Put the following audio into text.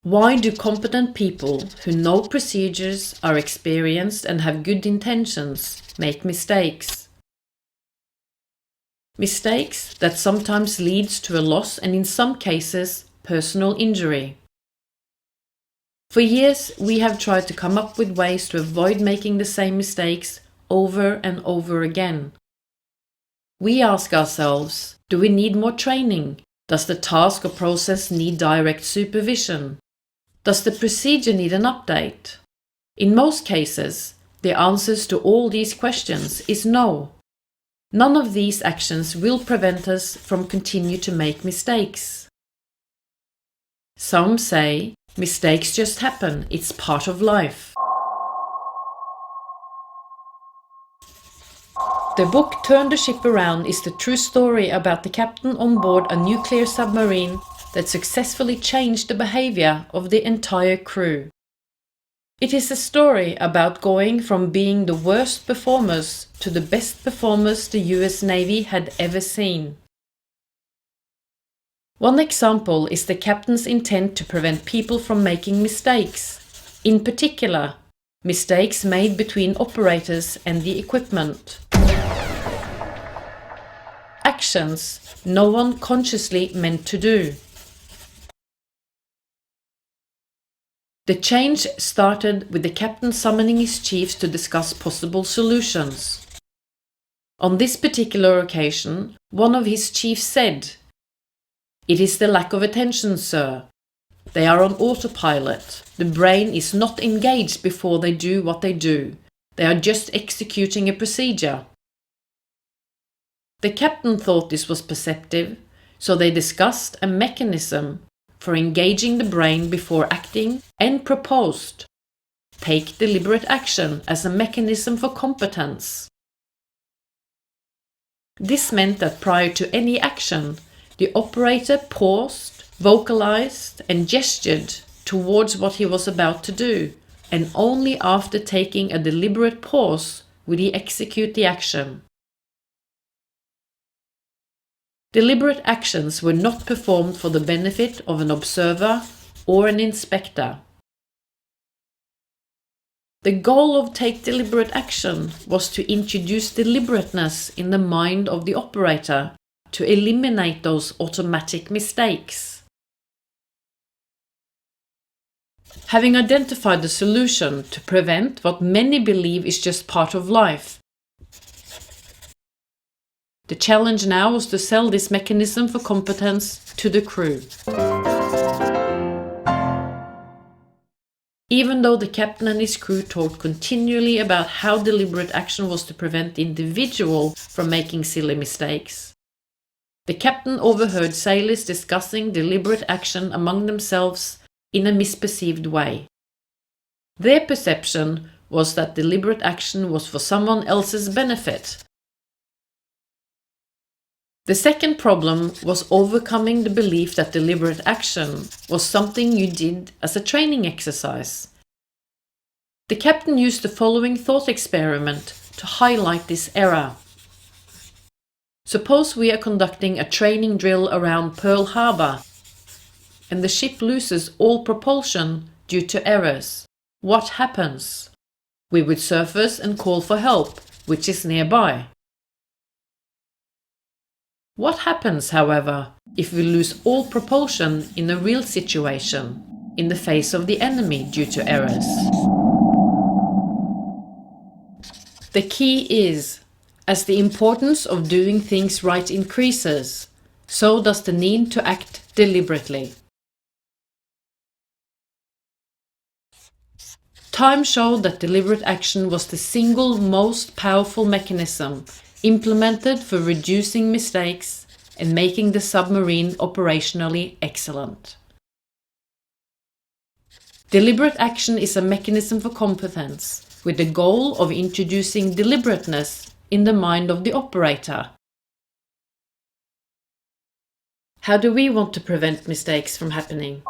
Why do competent people who know procedures, are experienced and have good intentions make mistakes? Mistakes that sometimes leads to a loss and in some cases personal injury. For years we have tried to come up with ways to avoid making the same mistakes over and over again. We ask ourselves, do we need more training? Does the task or process need direct supervision? Does the procedure need an update? In most cases, the answers to all these questions is no. None of these actions will prevent us from continue to make mistakes. Some say, mistakes just happen, it's part of life. The book Turn the Ship Around is the true story about the captain on board a nuclear submarine that successfully changed the behavior of the entire crew. It is a story about going from being the worst performers to the best performers the US Navy had ever seen. One example is the captain's intent to prevent people from making mistakes, in particular, mistakes made between operators and the equipment. Actions no one consciously meant to do. The change started with the captain summoning his chiefs to discuss possible solutions. On this particular occasion, one of his chiefs said, "It is the lack of attention, sir. They are on autopilot. The brain is not engaged before they do what they do. They are just executing a procedure." The captain thought this was perceptive, so they discussed a mechanism for engaging the brain before acting and proposed, take deliberate action as a mechanism for competence. This meant that prior to any action, the operator paused, vocalized and gestured towards what he was about to do, and only after taking a deliberate pause would he execute the action. Deliberate actions were not performed for the benefit of an observer or an inspector. The goal of take deliberate action was to introduce deliberateness in the mind of the operator to eliminate those automatic mistakes. Having identified the solution to prevent what many believe is just part of life, the challenge now was to sell this mechanism for competence to the crew. Even though the captain and his crew talked continually about how deliberate action was to prevent the individual from making silly mistakes, the captain overheard sailors discussing deliberate action among themselves in a misperceived way. Their perception was that deliberate action was for someone else's benefit. The second problem was overcoming the belief that deliberate action was something you did as a training exercise. The captain used the following thought experiment to highlight this error. Suppose we are conducting a training drill around Pearl Harbor and the ship loses all propulsion due to errors. What happens? We would surface and call for help, which is nearby. What happens, however, if we lose all propulsion in a real situation, in the face of the enemy due to errors? The key is, as the importance of doing things right increases, so does the need to act deliberately. Time showed that deliberate action was the single most powerful mechanism implemented for reducing mistakes and making the submarine operationally excellent. Deliberate action is a mechanism for competence, with the goal of introducing deliberateness in the mind of the operator. How do we want to prevent mistakes from happening?